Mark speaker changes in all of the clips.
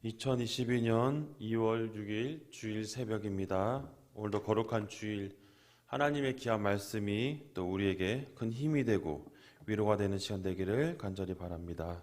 Speaker 1: 2022년 2월 6일 주일 새벽입니다. 오늘도 거룩한 주일 하나님의 귀한 말씀이 또 우리에게 큰 힘이 되고 위로가 되는 시간 되기를 간절히 바랍니다.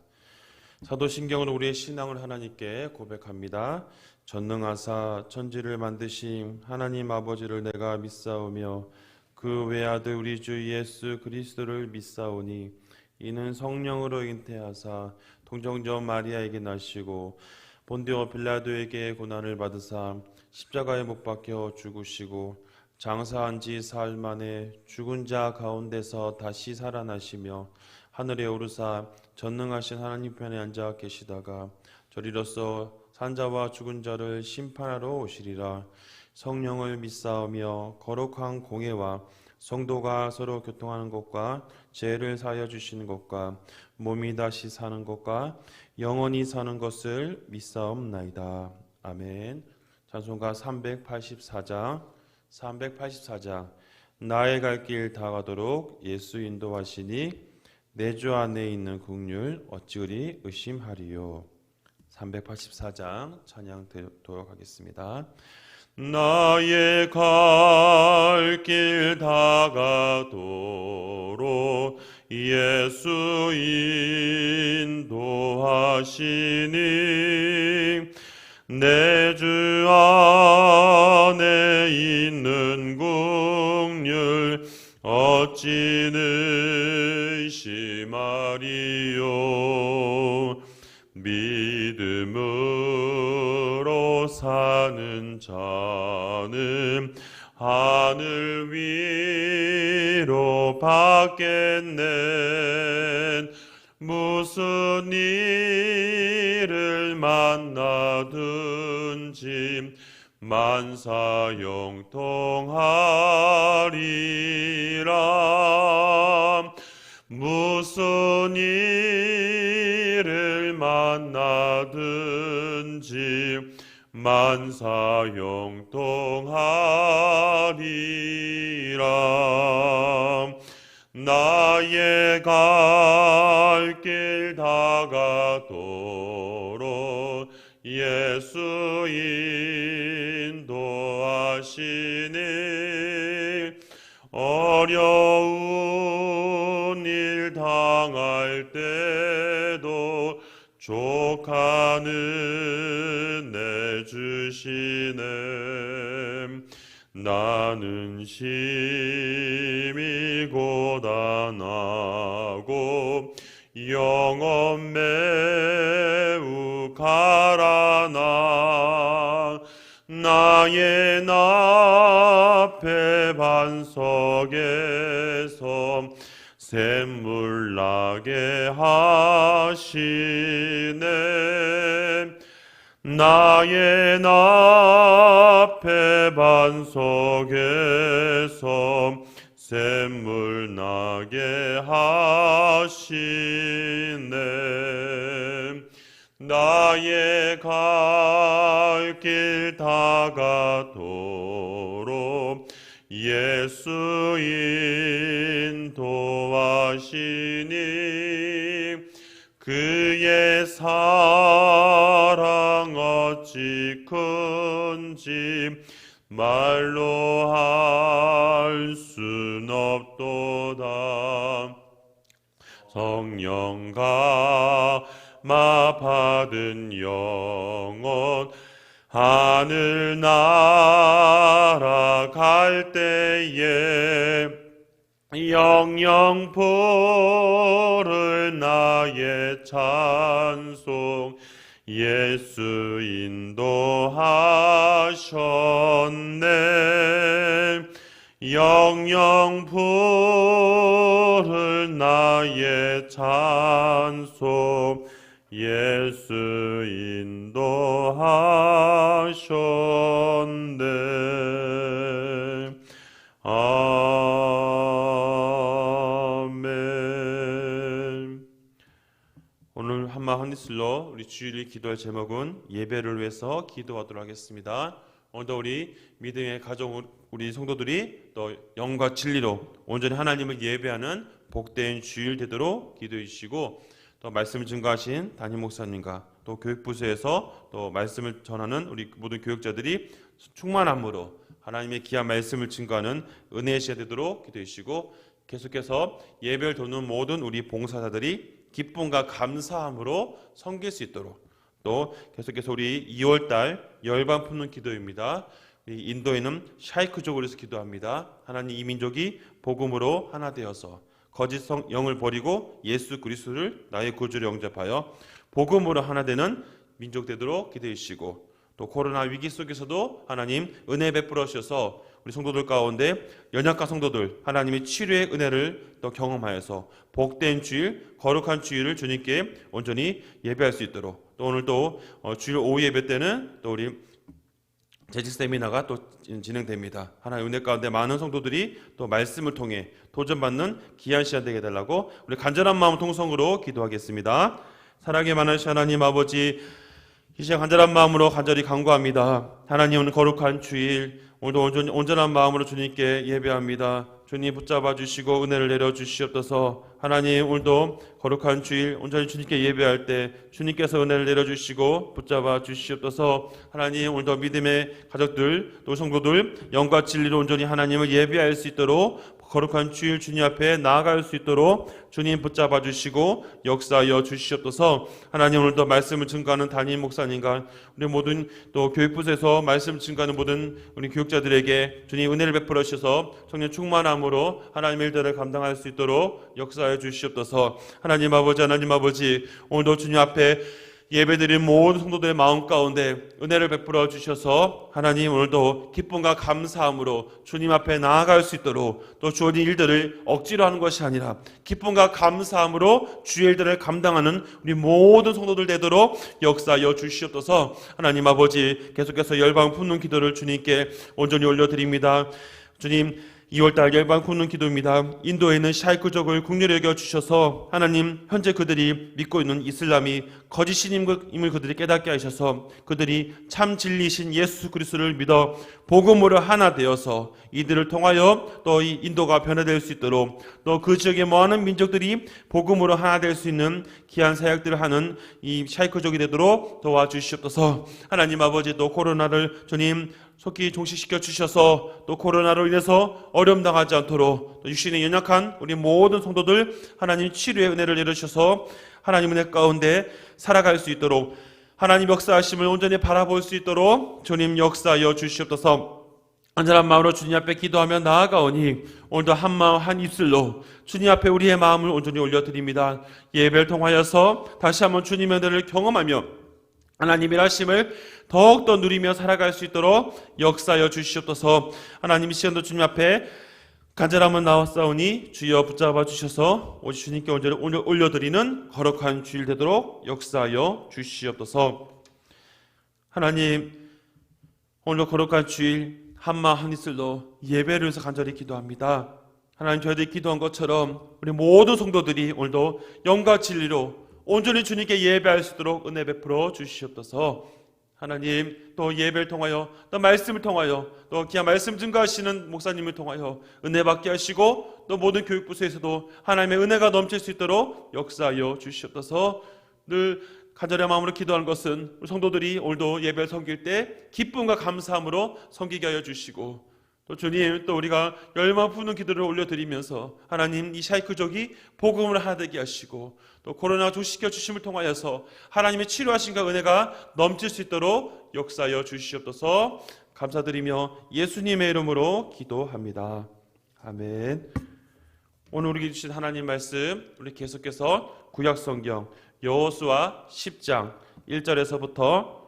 Speaker 1: 사도신경으로 우리의 신앙을 하나님께 고백합니다. 전능하사 천지를 만드신 하나님 아버지를 내가 믿사오며 그 외아들 우리 주 예수 그리스도를 믿사오니 이는 성령으로 잉태하사 동정녀 마리아에게 나시고 본디오 빌라도에게 고난을 받으사 십자가에 못 박혀 죽으시고 장사한 지 사흘 만에 죽은 자 가운데서 다시 살아나시며 하늘에 오르사 전능하신 하나님 편에 앉아 계시다가 저리로서 산자와 죽은 자를 심판하러 오시리라. 성령을 믿사오며 거룩한 공예와 성도가 서로 교통하는 것과 죄를 사하여 주시는 것과 몸이 다시 사는 것과 영원히 사는 것을 믿사옵나이다. 아멘. 찬송가 384장 나의 갈 길 다가도록 예수 인도하시니 내 주 안에 있는 긍휼 어찌 그리 의심하리요. 384장 찬양 드리도록 하겠습니다. 나의 갈 길 다가도록 예수 인도하시니 내 주 안에 있는 긍휼 어찌 의심하리요. 믿음으로 사는 자는 하늘 위로 받겠네. 무슨 일을 만나든지 만사 영통하리라. 무슨 일을 만나든지 만사 영통하리라. 나의 갈 길 다가도록 예수 인도하시니 어려운 일 당할 때도 족하는 내 주시네. 나는 심히 고단하고 영혼 매우 가라나 나의 나패 반석에서 샘물 나게 하시네. 나의 나패 반석에서 샘물 나게 하시네. 나의 갈 길 다가도록 예수 인도하시니 그의 사랑 어찌 큰지 말로 할 순 없도다. 성령 감화 받은 영혼 하늘 날아갈 때에 영영 부를 나의 찬송 예수 인도하셨네. 영영 부를 나의 찬송 예수 인도하셨네. 아멘. 오늘 한마 한입술로 우리 주일에 기도할 제목은 예배를 위해서 기도하도록 하겠습니다. 오늘도 우리 믿음의 가족 우리 성도들이 또 영과 진리로 온전히 하나님을 예배하는 복된 주일 되도록 기도해 주시고 또 말씀을 증거하신 담임 목사님과 또 교육부서에서 또 말씀을 전하는 우리 모든 교육자들이 충만함으로 하나님의 귀한 말씀을 증거하는 은혜의 시간 되도록 기도해 주시고, 계속해서 예배를 돕는 모든 우리 봉사자들이 기쁨과 감사함으로 섬길 수 있도록, 또 계속해서 우리 2월달 열방 품는 기도입니다. 인도에는 샤이크족으로 해서 기도합니다. 하나님, 이 민족이 복음으로 하나 되어서 거짓 영을 버리고 예수 그리스도를 나의 구주로 영접하여 복음으로 하나 되는 민족 되도록 기도해 주시고, 또 코로나 위기 속에서도 하나님 은혜 베풀어 주셔서 우리 성도들 가운데 연약한 성도들 하나님의 치료의 은혜를 또 경험하여서 복된 주일, 거룩한 주일을 주님께 온전히 예배할 수 있도록, 또 오늘 또 주일 오후 예배 때는 또 우리 재직 세미나가 또 진행됩니다. 하나님 은혜 가운데 많은 성도들이 또 말씀을 통해 도전받는 귀한 시간 되게 해달라고 우리 간절한 마음 통성으로 기도하겠습니다. 사랑에 많으신 하나님 아버지, 이 시간 간절한 마음으로 간절히 간구합니다. 하나님, 오늘 거룩한 주일 오늘도 온전한 마음으로 주님께 예배합니다. 주님 붙잡아 주시고 은혜를 내려 주시옵소서. 하나님, 오늘도 거룩한 주일 온전히 주님께 예배할 때 주님께서 은혜를 내려 주시고 붙잡아 주시옵소서. 하나님, 오늘도 믿음의 가족들 또 성도들 영과 진리로 온전히 하나님을 예배할 수 있도록 거룩한 주일 주님 앞에 나아갈 수 있도록 주님 붙잡아 주시고 역사하여 주시옵소서. 하나님, 오늘도 말씀을 증거하는 담임 목사님과 우리 모든 또 교육부에서 말씀 증거하는 모든 우리 교육자들에게 주님 은혜를 베풀어 주셔서 성령 충만함으로 하나님의 일들을 감당할 수 있도록 역사하여 주시옵소서. 하나님 아버지, 오늘도 주님 앞에 예배드린 모든 성도들의 마음 가운데 은혜를 베풀어 주셔서 하나님, 오늘도 기쁨과 감사함으로 주님 앞에 나아갈 수 있도록, 또 주어진 일들을 억지로 하는 것이 아니라 기쁨과 감사함으로 주의 일들을 감당하는 우리 모든 성도들 되도록 역사하여 주시옵소서. 하나님 아버지, 계속해서 열방 품는 기도를 주님께 온전히 올려드립니다. 주님, 2월달 열방 품는 기도입니다. 인도에 있는 샤이크족을 국률에 여겨 주셔서 하나님, 현재 그들이 믿고 있는 이슬람이 거짓 신임을 그들이 깨닫게 하셔서 그들이 참 진리신 예수 그리스도를 믿어 복음으로 하나 되어서 이들을 통하여 또 이 인도가 변화될 수 있도록, 또 그 지역의 많은 민족들이 복음으로 하나 될 수 있는 귀한 사역들을 하는 이 샤이크족이 되도록 도와주시옵소서. 하나님 아버지, 또 코로나를 주님 속히 종식시켜 주셔서 또 코로나로 인해서 어려움 당하지 않도록, 또 육신에 연약한 우리 모든 성도들 하나님 치료의 은혜를 내려주셔서 하나님 은혜 가운데 살아갈 수 있도록, 하나님 역사하심을 온전히 바라볼 수 있도록 주님 역사하여 주시옵소서. 간절한 마음으로 주님 앞에 기도하며 나아가오니 오늘도 한 마음 한 입술로 주님 앞에 우리의 마음을 온전히 올려드립니다. 예배를 통하여서 다시 한번 주님의 은혜를 경험하며 하나님의 일하심을 더욱더 누리며 살아갈 수 있도록 역사하여 주시옵소서. 하나님, 이 시간도 주님 앞에 간절함은 나왔사오니 주여 붙잡아 주셔서 오직 주님께 온전히 올려드리는 거룩한 주일 되도록 역사하여 주시옵소서. 하나님, 오늘도 거룩한 주일 한마음 한입술로 예배를 위해서 간절히 기도합니다. 하나님, 저희들이 기도한 것처럼 우리 모든 성도들이 오늘도 영과 진리로 온전히 주님께 예배할 수 있도록 은혜 베풀어 주시옵소서. 하나님, 또 예배를 통하여 또 말씀을 통하여 또 귀한 말씀 증거하시는 목사님을 통하여 은혜 받게 하시고, 또 모든 교육부서에서도 하나님의 은혜가 넘칠 수 있도록 역사하여 주시옵소서. 늘 간절한 마음으로 기도하는 것은 우리 성도들이 오늘도 예배를 섬길 때 기쁨과 감사함으로 섬기게 하여 주시고, 또 주님, 또 우리가 열망 품는 기도를 올려드리면서 하나님, 이 샤이크족이 복음을 하나 되게 하시고, 또 코로나 조시켜 주심을 통하여서 하나님의 치료하심과 은혜가 넘칠 수 있도록 역사하여 주시옵소서. 감사드리며 예수님의 이름으로 기도합니다. 아멘. 오늘 우리에게 주신 하나님 말씀, 우리 계속해서 구약성경 여호수아 10장 1절에서부터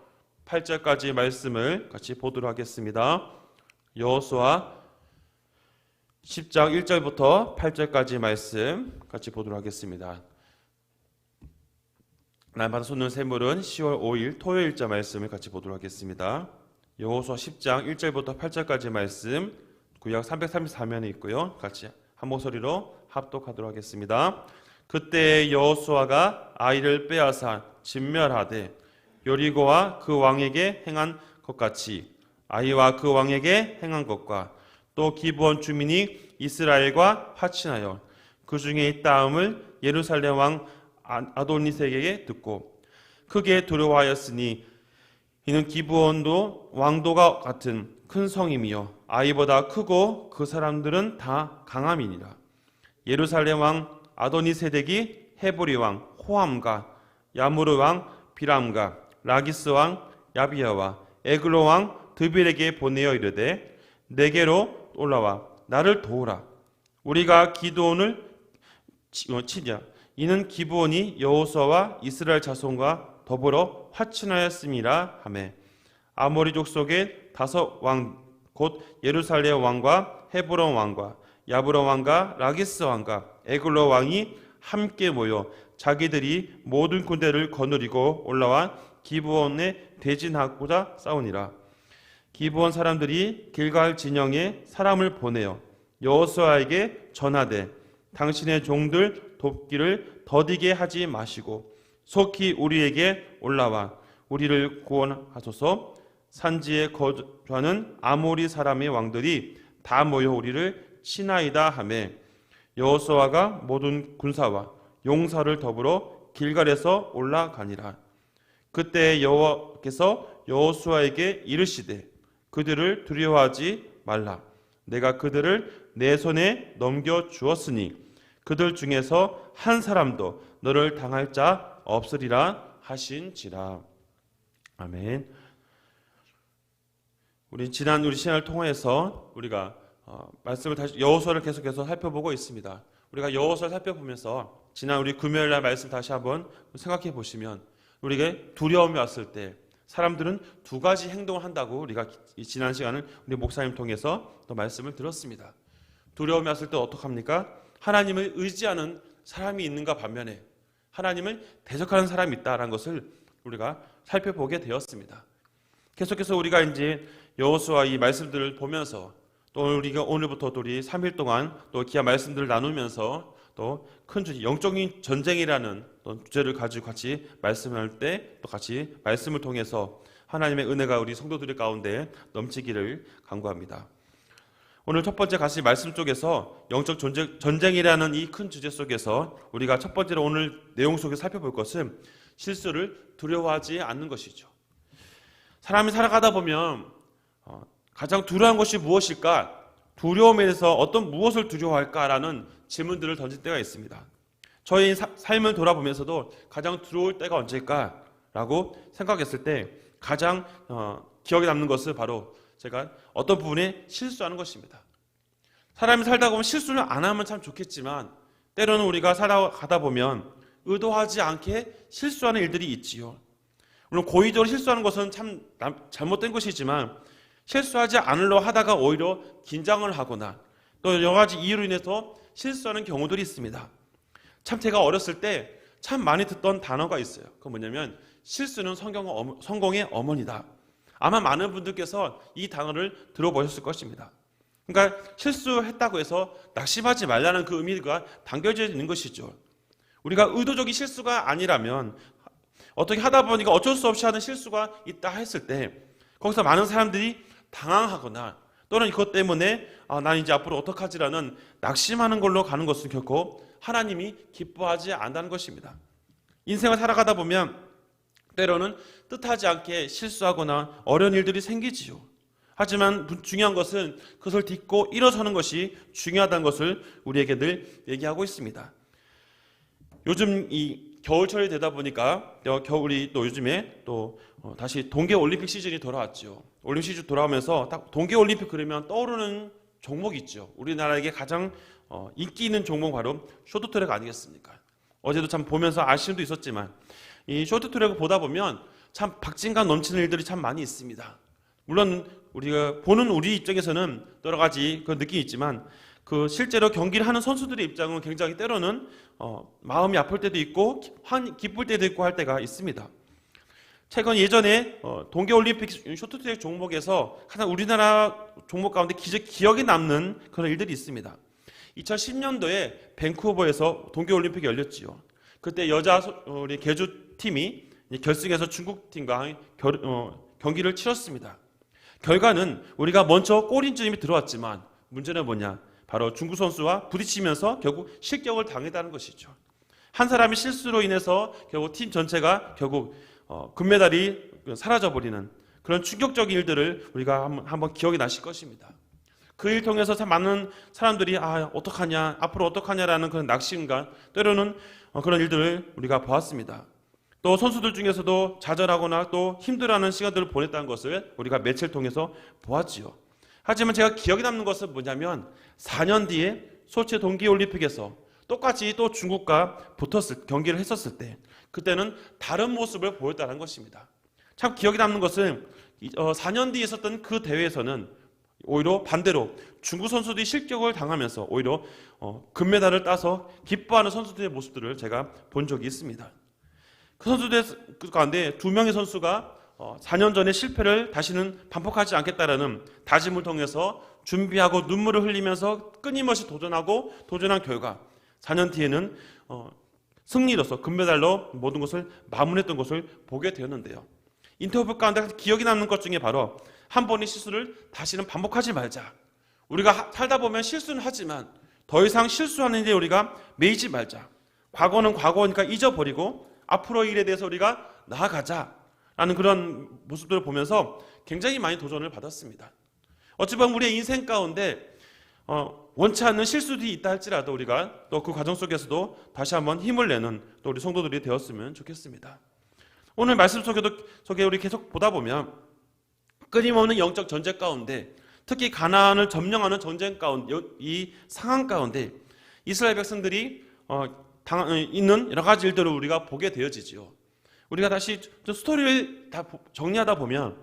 Speaker 1: 8절까지 말씀을 같이 보도록 하겠습니다. 여호수아 10장 1절부터 8절까지 말씀 같이 보도록 하겠습니다. 날마다 솟는 샘물은 10월 5일 토요일자 말씀을 같이 보도록 하겠습니다. 여호수아 10장 1절부터 8절까지 말씀 구약 334면에 있고요. 같이 한 목소리로 합독하도록 하겠습니다. 그때 여호수아가 아이를 빼앗아 진멸하되 여리고와 그 왕에게 행한 것 같이 아이와 그 왕에게 행한 것과 또 기브온 주민이 이스라엘과 화친하여 그 중에 있다함을 예루살렘 왕 아도니색에게 듣고 크게 두려워하였으니 이는 기브온도 왕도가 같은 큰 성임이요 아이보다 크고 그 사람들은 다 강함이니라. 예루살렘 왕 아도니세덱이 헤브리 왕 호함과 야무르 왕 비람과 라기스 왕 야비야와 에글로 왕 드빌에게 보내어 이르되 내게로 올라와 나를 도우라. 우리가 기드온을 치자. 이는 기브온이 여호수아와 이스라엘 자손과 더불어 화친하였음이라 하매 아모리족 속에 5 왕 곧 예루살렘 왕과 헤브론 왕과 야브론 왕과 라기스 왕과 에글로 왕이 함께 모여 자기들이 모든 군대를 거느리고 올라와 기브온에 대진하고자 싸우니라. 기브온 사람들이 길갈 진영에 사람을 보내어 여호수아에게 전하되 당신의 종들 돕기를 더디게 하지 마시고 속히 우리에게 올라와 우리를 구원하소서. 산지에 거주하는 아모리 사람의 왕들이 다 모여 우리를 치나이다 하매 여호수아가 모든 군사와 용사를 더불어 길갈에서 올라가니라. 그때 여호와께서 여호수아에게 이르시되 그들을 두려워하지 말라. 내가 그들을 내 손에 넘겨 주었으니 그들 중에서 한 사람도 너를 당할 자 없으리라 하신지라. 아멘. 우리 지난 우리 시간을 통해서 우리가 말씀을 다시 여호수아를 계속해서 살펴보고 있습니다. 우리가 여호수아를 살펴보면서 지난 우리 금요일 날 말씀 다시 한번 생각해 보시면 우리에게 두려움이 왔을 때 사람들은 2가지 행동을 한다고 우리가 지난 시간을 우리 목사님 통해서 또 말씀을 들었습니다. 두려움이 왔을 때 어떡합니까? 하나님을 의지하는 사람이 있는가 반면에 하나님을 대적하는 사람이 있다라는 것을 우리가 살펴보게 되었습니다. 계속해서 우리가 이제 여호수아 이 말씀들을 보면서 또 우리가 오늘부터 또 우리 3일 동안 또 귀한 말씀들을 나누면서 또 큰 주제 영적인 전쟁이라는 또 주제를 가지고 같이 말씀할 때 또 같이 말씀을 통해서 하나님의 은혜가 우리 성도들 가운데 넘치기를 간구합니다. 오늘 첫 번째 같이 말씀 쪽에서 영적 전쟁이라는 이 큰 주제 속에서 우리가 첫 번째로 오늘 내용 속에 살펴볼 것은 실수를 두려워하지 않는 것이죠. 사람이 살아가다 보면 가장 두려운 것이 무엇일까? 두려움에 대해서 무엇을 두려워할까라는 질문들을 던질 때가 있습니다. 저희 삶을 돌아보면서도 가장 두려울 때가 언제일까라고 생각했을 때 가장 기억에 남는 것은 바로 제가 어떤 부분에 실수하는 것입니다. 사람이 살다 보면 실수를 안 하면 참 좋겠지만 때로는 우리가 살아가다 보면 의도하지 않게 실수하는 일들이 있지요. 물론 고의적으로 실수하는 것은 참 잘못된 것이지만 실수하지 않으려 하다가 오히려 긴장을 하거나 또 여러 가지 이유로 인해서 실수하는 경우들이 있습니다. 참 제가 어렸을 때 참 많이 듣던 단어가 있어요. 그건 뭐냐면 실수는 성공의 어머니다. 아마 많은 분들께서 이 단어를 들어보셨을 것입니다. 그러니까 실수했다고 해서 낙심하지 말라는 그 의미가 담겨져 있는 것이죠. 우리가 의도적인 실수가 아니라면 어떻게 하다 보니까 어쩔 수 없이 하는 실수가 있다 했을 때 거기서 많은 사람들이 당황하거나 또는 이것 때문에 난 이제 앞으로 어떡하지라는 낙심하는 걸로 가는 것은 결코 하나님이 기뻐하지 않는다는 것입니다. 인생을 살아가다 보면 때로는 뜻하지 않게 실수하거나 어려운 일들이 생기지요. 하지만 중요한 것은 그것을 딛고 일어서는 것이 중요하다는 것을 우리에게 늘 얘기하고 있습니다. 요즘 이 겨울철이 되다 보니까 겨울이 또 요즘에 또 다시 동계올림픽 시즌이 돌아왔죠. 올림픽 시즌 돌아오면서 딱 동계올림픽 그러면 떠오르는 종목이 있죠. 우리나라에게 가장 인기 있는 종목 바로 쇼트트랙 아니겠습니까? 어제도 참 보면서 아쉬움도 있었지만 이 쇼트트랙을 보다 보면 참 박진감 넘치는 일들이 참 많이 있습니다. 물론 우리가 보는 우리 입장에서는 여러 가지 그 느낌이 있지만 그 실제로 경기를 하는 선수들의 입장은 굉장히 때로는 마음이 아플 때도 있고 기쁠 때도 있고 할 때가 있습니다. 최근 예전에 동계올림픽 쇼트트랙 종목에서 가장 우리나라 종목 가운데 기억에 남는 그런 일들이 있습니다. 2010년도에 밴쿠버에서 동계올림픽이 열렸지요. 그때 여자 우리 개주팀이 결승에서 중국팀과 경기를 치렀습니다. 결과는 우리가 먼저 골인점이 들어왔지만 문제는 뭐냐? 바로 중국 선수와 부딪히면서 결국 실격을 당했다는 것이죠. 한 사람의 실수로 인해서 결국 팀 전체가 결국 금메달이 사라져버리는 그런 충격적인 일들을 우리가 한번 기억이 나실 것입니다. 그 일 통해서 많은 사람들이 어떡하냐, 앞으로 어떡하냐라는 그런 낙심과 때로는 그런 일들을 우리가 보았습니다. 또 선수들 중에서도 좌절하거나 또 힘들어하는 시간들을 보냈다는 것을 우리가 매체를 통해서 보았지요. 하지만 제가 기억에 남는 것은 뭐냐면 4년 뒤에 소치 동계올림픽에서 똑같이 또 중국과 경기를 했었을 때 그때는 다른 모습을 보였다는 것입니다. 참 기억에 남는 것은 4년 뒤에 있었던 그 대회에서는 오히려 반대로 중국 선수들이 실격을 당하면서 오히려 금메달을 따서 기뻐하는 선수들의 모습들을 제가 본 적이 있습니다. 그 선수들 가운데 2명의 선수가 4년 전에 실패를 다시는 반복하지 않겠다라는 다짐을 통해서 준비하고 눈물을 흘리면서 끊임없이 도전한 결과 4년 뒤에는 승리로서 금메달로 모든 것을 마무리했던 것을 보게 되었는데요. 인터뷰 가운데 기억이 남는 것 중에 바로 한 번의 실수를 다시는 반복하지 말자. 우리가 살다 보면 실수는 하지만 더 이상 실수하는 일에 우리가 매이지 말자. 과거는 과거니까 잊어버리고 앞으로의 일에 대해서 우리가 나아가자라는 그런 모습들을 보면서 굉장히 많이 도전을 받았습니다. 어찌 보면 우리의 인생 가운데 원치 않는 실수들이 있다 할지라도 우리가 또 그 과정 속에서도 다시 한번 힘을 내는 또 우리 성도들이 되었으면 좋겠습니다. 오늘 말씀 속에 우리 계속 보다 보면 끊임없는 영적 전쟁 가운데 특히 가나안을 점령하는 전쟁 가운데 이 상황 가운데 이스라엘 백성들이 있는 여러 가지 일들을 우리가 보게 되어지지요. 우리가 다시 스토리를 다 정리하다 보면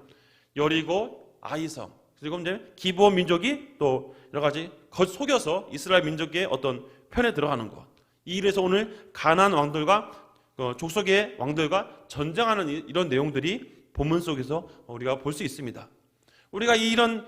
Speaker 1: 여리고, 아이성, 그리고 이제 기브온 민족이 또 여러 가지 속여서 이스라엘 민족의 어떤 편에 들어가는 것. 이 일에서 오늘 가나안 왕들과 족속의 왕들과 전쟁하는 이런 내용들이 본문 속에서 우리가 볼 수 있습니다. 우리가 이런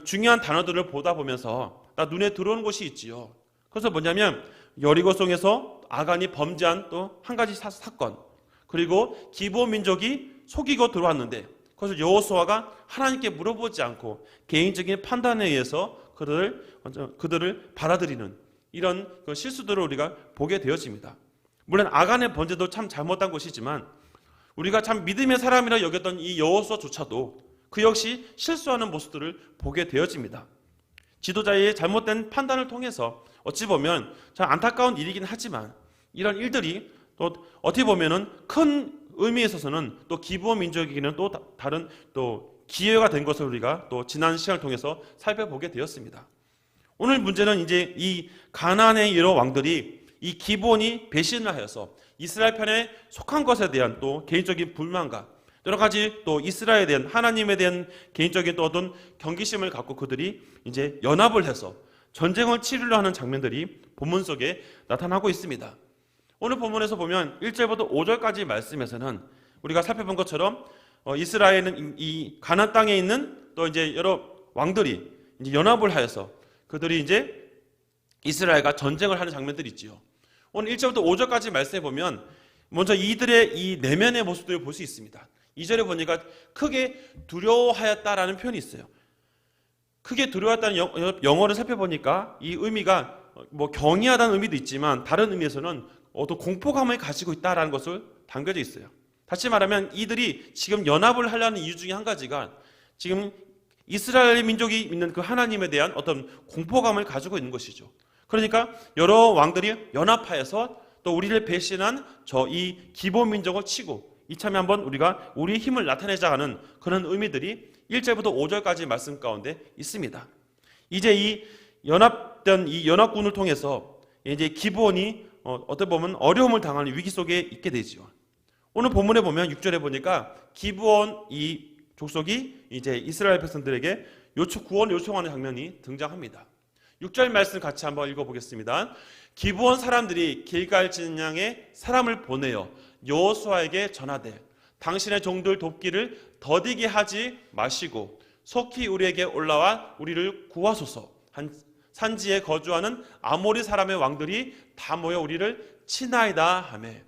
Speaker 1: 중요한 단어들을 보다 보면서 눈에 들어오는 것이 있지요. 그래서 뭐냐면 여리고성에서 아간이 범죄한 또 한 가지 사건, 그리고 기브온 민족이 속이고 들어왔는데 그것을 여호수아가 하나님께 물어보지 않고 개인적인 판단에 의해서 그들을 받아들이는 이런 실수들을 우리가 보게 되어집니다. 물론 아간의 범죄도 참 잘못한 것이지만 우리가 참 믿음의 사람이라 여겼던 이 여호수아조차도 그 역시 실수하는 모습들을 보게 되어집니다. 지도자의 잘못된 판단을 통해서 어찌 보면 참 안타까운 일이긴 하지만 이런 일들이 또 어떻게 보면은 큰 의미에 있어서는 또 기브온 민족에게는 또 다른 또 기회가 된 것을 우리가 또 지난 시간을 통해서 살펴보게 되었습니다. 오늘 문제는 이제 이 가나안의 여러 왕들이 이 기브온이 배신을 하여서 이스라엘 편에 속한 것에 대한 또 개인적인 불만과 여러 가지 또 이스라엘에 대한 하나님에 대한 개인적인 또 어떤 경계심을 갖고 그들이 이제 연합을 해서 전쟁을 치르려 하는 장면들이 본문 속에 나타나고 있습니다. 오늘 본문에서 보면 1절부터 5절까지 말씀에서는 우리가 살펴본 것처럼 이스라엘은 이 가나안 땅에 있는 또 이제 여러 왕들이 이제 연합을 하여서 그들이 이제 이스라엘과 전쟁을 하는 장면들이 있지요. 오늘 1절부터 5절까지 말씀해 보면 먼저 이들의 이 내면의 모습들을 볼 수 있습니다. 2절에 보니까 크게 두려워하였다라는 표현이 있어요. 크게 두려워했다는 영어를 살펴보니까 이 의미가 뭐 경이하다는 의미도 있지만 다른 의미에서는 어떤 공포감을 가지고 있다라는 것을 담겨져 있어요. 다시 말하면 이들이 지금 연합을 하려는 이유 중에 한 가지가 지금 이스라엘 민족이 믿는 그 하나님에 대한 어떤 공포감을 가지고 있는 것이죠. 그러니까 여러 왕들이 연합하여서 또 우리를 배신한 이 기브온 민족을 치고 이참에 한번 우리가 우리의 힘을 나타내자 하는 그런 의미들이 1절부터 5절까지 말씀 가운데 있습니다. 이제 이 연합된 이 연합군을 통해서 이제 기브온이 어떻게 보면 어려움을 당하는 위기 속에 있게 되지요. 오늘 본문에 보면 6절에 보니까 기브온 이 족속이 이제 이스라엘 백성들에게 구원 요청하는 장면이 등장합니다. 6절 말씀 같이 한번 읽어보겠습니다. 기브온 사람들이 길갈 진영에 사람을 보내어 여호수아에게 전하되 당신의 종들 돕기를 더디게 하지 마시고 속히 우리에게 올라와 우리를 구하소서. 산지에 거주하는 아모리 사람의 왕들이 다 모여 우리를 치나이다 하매.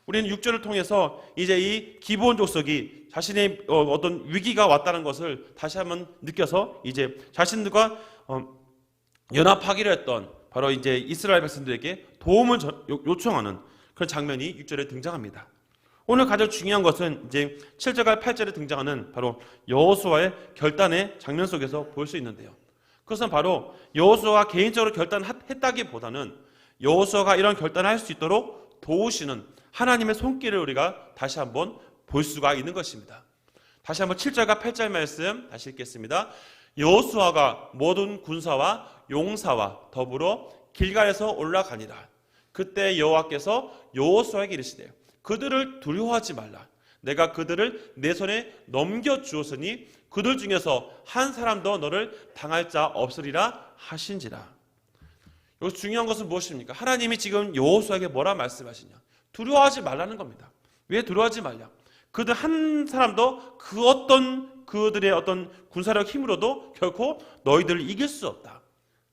Speaker 1: 우리는 6절을 통해서 이제 이 기브온 족속이 자신의 어떤 위기가 왔다는 것을 다시 한번 느껴서 이제 자신들과 연합하기로 했던 바로 이제 이스라엘 백성들에게 도움을 요청하는 그런 장면이 6절에 등장합니다. 오늘 가장 중요한 것은 이제 7절과 8절에 등장하는 바로 여호수아의 결단의 장면 속에서 볼 수 있는데요. 그것은 바로 여호수아가 개인적으로 결단했다기보다는 여호수아가 이런 결단을 할 수 있도록 도우시는 하나님의 손길을 우리가 다시 한번 볼 수가 있는 것입니다. 다시 한번 7절과 8절 말씀 다시 읽겠습니다. 여호수아가 모든 군사와 용사와 더불어 길갈에서 올라가니라. 그때 여호와께서 여호수아에게 이르시되 그들을 두려워하지 말라. 내가 그들을 내 손에 넘겨주었으니 그들 중에서 한 사람도 너를 당할 자 없으리라 하신지라. 여기서 중요한 것은 무엇입니까? 하나님이 지금 여호수아에게 뭐라 말씀하시냐? 두려워하지 말라는 겁니다. 왜 두려워하지 말냐? 그들 한 사람도 그들의 어떤 군사력 힘으로도 결코 너희들을 이길 수 없다.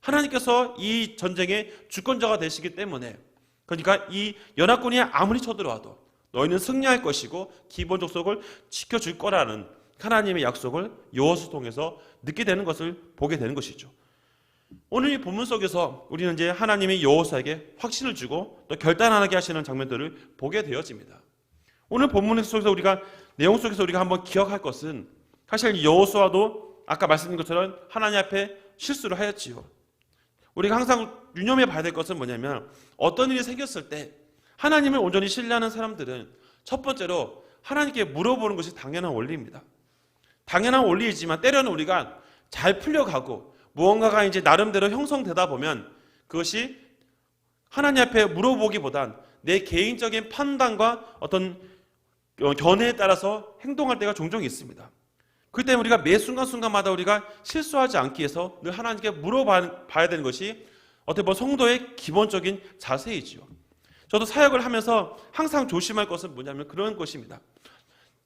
Speaker 1: 하나님께서 이 전쟁의 주권자가 되시기 때문에, 그러니까 이 연합군이 아무리 쳐들어와도 너희는 승리할 것이고 기본 족속을 지켜줄 거라는 하나님의 약속을 여호수아 통해서 느끼게 되는 것을 보게 되는 것이죠. 오늘 이 본문 속에서 우리는 이제 하나님이 여호수아에게 확신을 주고 또 결단하게 하시는 장면들을 보게 되어집니다. 오늘 본문 속에서 내용 속에서 우리가 한번 기억할 것은, 사실 여호수아도 아까 말씀드린 것처럼 하나님 앞에 실수를 하였지요. 우리가 항상 유념해 봐야 될 것은 뭐냐면, 어떤 일이 생겼을 때 하나님을 온전히 신뢰하는 사람들은 첫 번째로 하나님께 물어보는 것이 당연한 원리입니다. 당연한 원리이지만 때로는 우리가 잘 풀려가고 무언가가 이제 나름대로 형성되다 보면 그것이 하나님 앞에 물어보기보단 내 개인적인 판단과 어떤 견해에 따라서 행동할 때가 종종 있습니다. 그렇기 때문에 우리가 매 순간순간마다 우리가 실수하지 않기 위해서 늘 하나님께 물어봐야 되는 것이 어떻게 보면 성도의 기본적인 자세이지요. 저도 사역을 하면서 항상 조심할 것은 뭐냐면 그런 것입니다.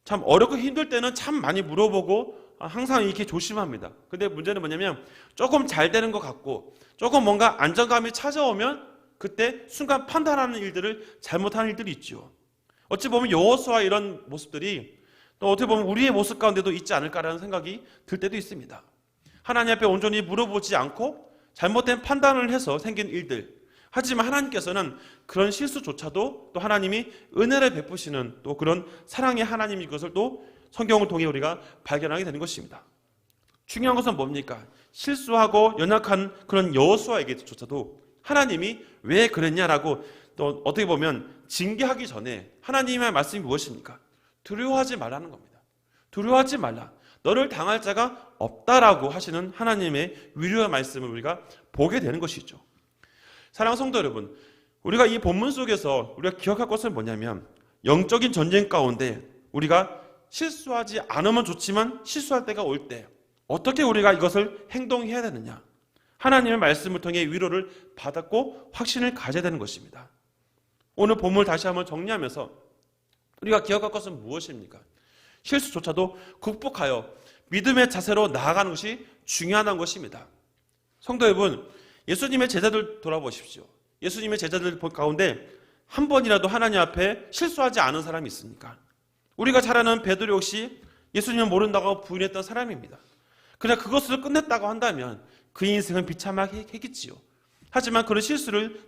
Speaker 1: 참 어렵고 힘들 때는 참 많이 물어보고 항상 이렇게 조심합니다. 근데 문제는 뭐냐면 조금 잘 되는 것 같고 조금 뭔가 안정감이 찾아오면 그때 순간 판단하는 일들을 잘못하는 일들이 있죠. 어찌 보면 여호수아 이런 모습들이 또 어떻게 보면 우리의 모습 가운데도 있지 않을까라는 생각이 들 때도 있습니다. 하나님 앞에 온전히 물어보지 않고 잘못된 판단을 해서 생긴 일들, 하지만 하나님께서는 그런 실수조차도 또 하나님이 은혜를 베푸시는 또 그런 사랑의 하나님인 것을 또 성경을 통해 우리가 발견하게 되는 것입니다. 중요한 것은 뭡니까? 실수하고 연약한 그런 여호수아에게조차도 하나님이 왜 그랬냐라고 또 어떻게 보면 징계하기 전에 하나님의 말씀이 무엇입니까? 두려워하지 말라는 겁니다. 두려워하지 말라. 너를 당할 자가 없다라고 하시는 하나님의 위로의 말씀을 우리가 보게 되는 것이죠. 사랑하는 성도 여러분, 우리가 이 본문 속에서 우리가 기억할 것은 뭐냐면, 영적인 전쟁 가운데 우리가 실수하지 않으면 좋지만 실수할 때가 올 때 어떻게 우리가 이것을 행동해야 되느냐, 하나님의 말씀을 통해 위로를 받았고 확신을 가져야 되는 것입니다. 오늘 본문을 다시 한번 정리하면서 우리가 기억할 것은 무엇입니까? 실수조차도 극복하여 믿음의 자세로 나아가는 것이 중요하다는 것입니다. 성도 여러분, 예수님의 제자들 돌아보십시오. 예수님의 제자들 가운데 한 번이라도 하나님 앞에 실수하지 않은 사람이 있습니까? 우리가 잘 아는 베드로 역시 예수님을 모른다고 부인했던 사람입니다. 그냥 그것을 끝냈다고 한다면 그 인생은 비참하겠지요. 하지만 그런 실수를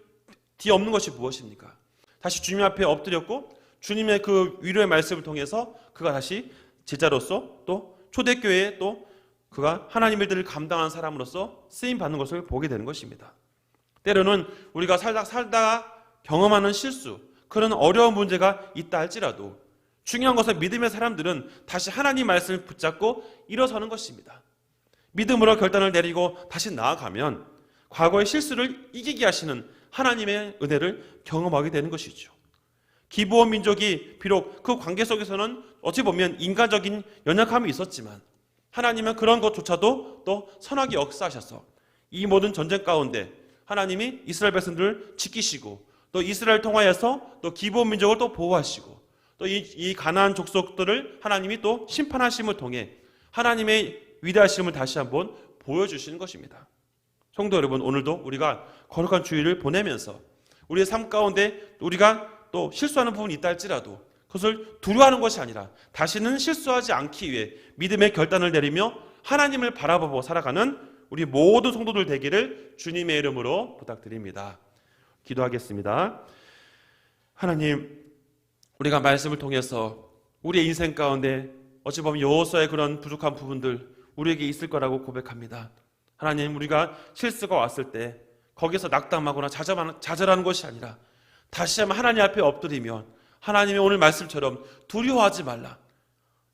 Speaker 1: 뒤엎는 것이 무엇입니까? 다시 주님 앞에 엎드렸고 주님의 그 위로의 말씀을 통해서 그가 다시 제자로서 또 초대교회에 또 그가 하나님의 일들을 감당하는 사람으로서 쓰임받는 것을 보게 되는 것입니다. 때로는 우리가 살다가 경험하는 실수, 그런 어려운 문제가 있다 할지라도 중요한 것은 믿음의 사람들은 다시 하나님 말씀을 붙잡고 일어서는 것입니다. 믿음으로 결단을 내리고 다시 나아가면 과거의 실수를 이기게 하시는 하나님의 은혜를 경험하게 되는 것이죠. 기브온 민족이 비록 그 관계 속에서는 어찌 보면 인간적인 연약함이 있었지만 하나님은 그런 것조차도 또 선하게 역사하셔서 이 모든 전쟁 가운데 하나님이 이스라엘 백성들을 지키시고 또 이스라엘 통하여서 또 기브온 민족을 또 보호하시고 또 이 가나안 족속들을 하나님이 또 심판하심을 통해 하나님의 위대하심을 다시 한번 보여주시는 것입니다. 성도 여러분, 오늘도 우리가 거룩한 주일을 보내면서 우리의 삶 가운데 우리가 또 실수하는 부분이 있다 할지라도 그것을 두려워하는 것이 아니라 다시는 실수하지 않기 위해 믿음의 결단을 내리며 하나님을 바라보고 살아가는 우리 모든 성도들 되기를 주님의 이름으로 부탁드립니다. 기도하겠습니다. 하나님, 우리가 말씀을 통해서 우리의 인생 가운데 어찌 보면 여호수아의 그런 부족한 부분들 우리에게 있을 거라고 고백합니다. 하나님, 우리가 실수가 왔을 때 거기서 낙담하거나 좌절하는 것이 아니라 다시 한번 하나님 앞에 엎드리면 하나님의 오늘 말씀처럼 두려워하지 말라,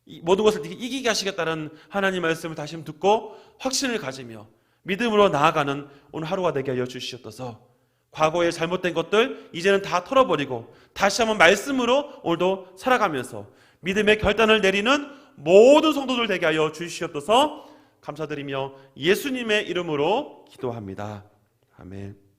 Speaker 1: 이 모든 것을 이기게 하시겠다는 하나님 말씀을 다시 한번 듣고 확신을 가지며 믿음으로 나아가는 오늘 하루가 되게 하여 주시옵소서. 과거의 잘못된 것들 이제는 다 털어버리고 다시 한번 말씀으로 오늘도 살아가면서 믿음의 결단을 내리는 모든 성도들 되게 하여 주시옵소서. 감사드리며 예수님의 이름으로 기도합니다. 아멘.